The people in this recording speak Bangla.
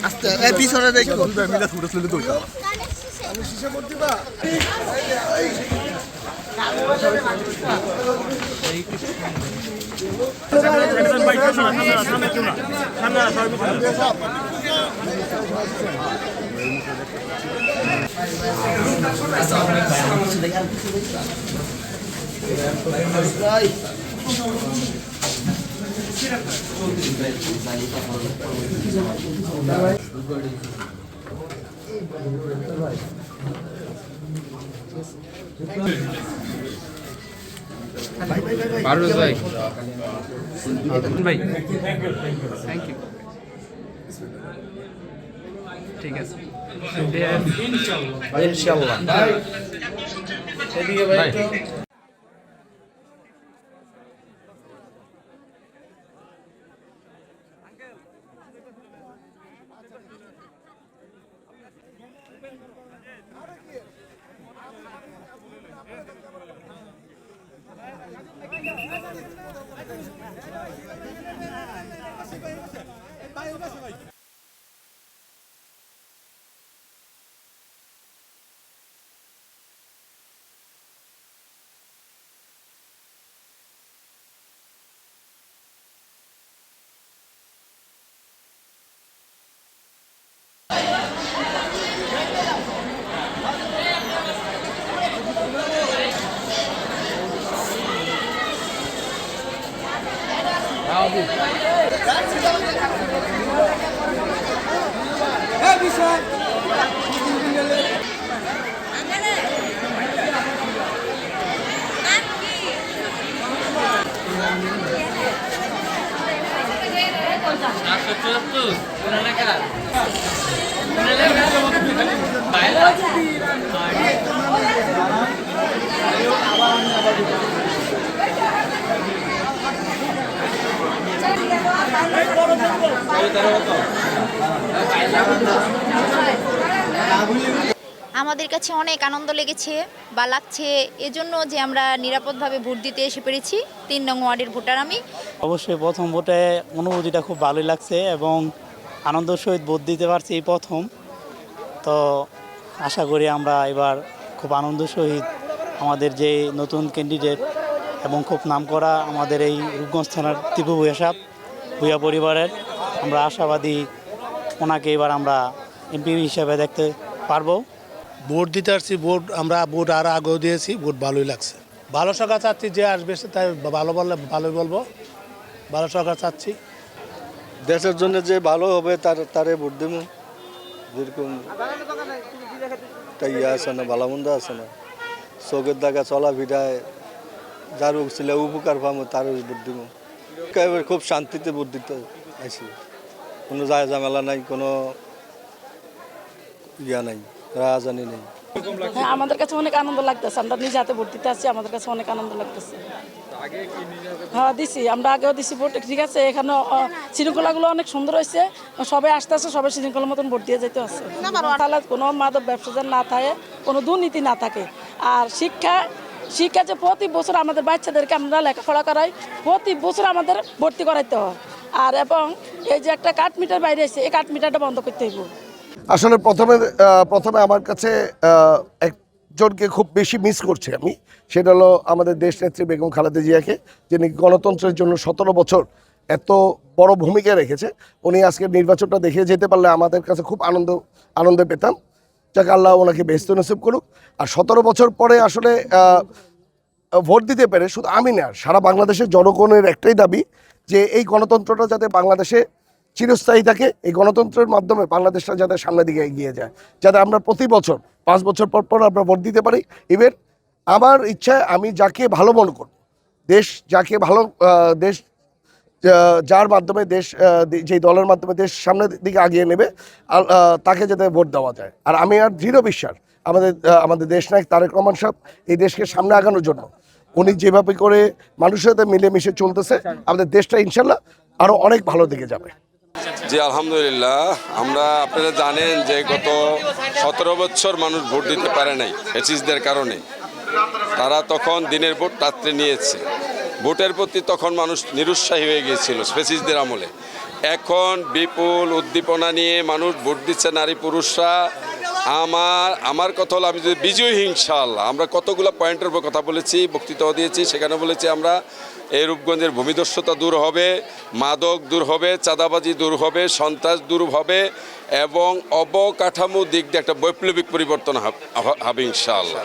আস্তে পিছনে দেখো মিলা ছুটে চলে তো আমি শিশা করতে বা পারভেজ ভাই ভাই থ্যাংক ইউ ঠিক আছে ইনশাআল্লাহ এদিকে ভাই আমাদের কাছে অনেক আনন্দ লেগেছে বা লাগছে এজন্য যে আমরা নিরাপদভাবে ভোট দিতে এসে পেরেছি ৩ নং ওয়ার্ডের ভোটার আমি। অবশ্যই প্রথম ভোটে অনুভূতিটা খুব ভালোই লাগছে এবং আনন্দের সহিত ভোট দিতে পারছি এই প্রথম। তো আশা করি আমরা এবার খুব আনন্দের সহিত আমাদের যে নতুন ক্যান্ডিডেট এবং খুব নামকরা আমাদের এই রূপগঞ্জ থানার তীব্র ভূঁইয়া সাহেব ভূঁইয়া পরিবারের আমরা আশাবাদী ওনাকে এবার আমরা এমপি হিসেবে দেখতে পারবো। ভোট দিতে আসছি, আমরা ভোট আরও আগেও দিয়েছি, ভোট ভালোই লাগছে। ভালো সরকার চাচ্ছি, যে আসবে সে তাই ভালো বললে ভালোই বলবো, ভালো সরকার চাচ্ছি। দেশের জন্য যে ভালো হবে তারে ভোট দেবো। যেরকম ইয়ে আছে না, ভালো মন্দ আছে না, চোখের দেখা চলা ভিড়ায় যার ছিল উপকার পাবো তার ভোট দিব। খুব শান্তিতে ভোট দিতে আসি, কোনো যায় ঝামেলা নাই, কোনো ইয়া নাই, রাজানি নেই। হ্যাঁ, আমাদের কাছে অনেক আনন্দ লাগতেছে। আমরা নিজে হাতে ভোট দিতে আসছি, আমাদের কাছে অনেক আনন্দ লাগতেছে। হ্যাঁ দিছি, আমরা আগেও দিছি ভোট, ঠিক আছে। এখানে শৃঙ্খলাগুলো অনেক সুন্দর হয়েছে, সবাই আসতে আসে, সবাই শৃঙ্খলার মতন ভোট দিয়ে যেতে আসছে। কোনো মাদক ব্যবসা না থাকে, কোনো দুর্নীতি না থাকে। আর শিক্ষা যে প্রতি বছর আমাদের বাচ্চাদেরকে আমরা লেখাপড়া করাই, প্রতি বছর আমাদের ভর্তি করাইতে হয়। আর এবং এই যে একটা কাঠ মিটার বাইরে আছে, এই কাঠ মিটারটা বন্ধ করতে হইব। আসলে প্রথমে আমার কাছে একজনকে খুব বেশি মিস করছি আমি, সেটা হলো আমাদের দেশনেত্রী বেগম খালেদা জিয়াকে, যিনি গণতন্ত্রের জন্য 17 বছর এত বড় ভূমিকা রেখেছে। উনি আজকে নির্বাচনটা দেখে যেতে পারলে আমাদের কাছে খুব আনন্দ পেতাম। যাকে আল্লাহ ওনাকে বেহেশত নসিব করুক। আর 17 বছর পরে আসলে ভোট দিতে পেরে শুধু আমি না, সারা বাংলাদেশের জনগণের একটাই দাবি যে এই গণতন্ত্রটা যাতে বাংলাদেশে চিরস্থায়ী থাকে, এই গণতন্ত্রের মাধ্যমে বাংলাদেশটা যাতে সামনের দিকে এগিয়ে যায়, যাতে আমরা প্রতি বছর 5 বছর পর আমরা ভোট দিতে পারি। ইভেন আমার ইচ্ছা, আমি যাকে ভালো মনে করব, যাকে ভালো দেশ যার মাধ্যমে যেই দলের মাধ্যমে দেশ সামনের দিকে আগিয়ে নেবে, তাকে যাতে ভোট দেওয়া যায়। আর আমি আর দৃঢ় বিশ্বাস আমাদের দেশ নায়ক তারেক রহমান সাহেব এই দেশকে সামনে আগানোর জন্য উনি যেভাবে করে মানুষের সাথে মিলেমিশে চলতেছে, আমাদের দেশটা ইনশাল্লাহ আরও অনেক ভালো দিকে যাবে। জি আলহামদুলিল্লাহ, আমরা আপনারা জানেন যে গত 17 বছর মানুষ ভোট দিতে পারে নাই ফ্যাসিস্টদের কারণে। তারা তখন দিনের ভোট রাত্রে নিয়েছে। ভোটের প্রতি তখন মানুষ নিরুৎসাহী হয়ে গিয়েছিল ফ্যাসিস্টদের আমলে। এখন বিপুল উদ্দীপনা নিয়ে মানুষ ভোট দিচ্ছে, নারী পুরুষরা। আমার কথা হলো, আমি যদি বিজয়ী ইনশাআল্লাহ, আমরা কতগুলো পয়েন্টের উপর কথা বলেছি, বক্তৃতাও দিয়েছি, সেখানে বলেছি আমরা এই রূপগঞ্জের ভূমিদস্যুতা দূর হবে, মাদক দূর হবে, চাঁদাবাজি দূর হবে, সন্ত্রাস দূর হবে এবং অবকাঠামো দিক দিয়ে একটা বৈপ্লবিক পরিবর্তন হবে ইনশাআল্লাহ।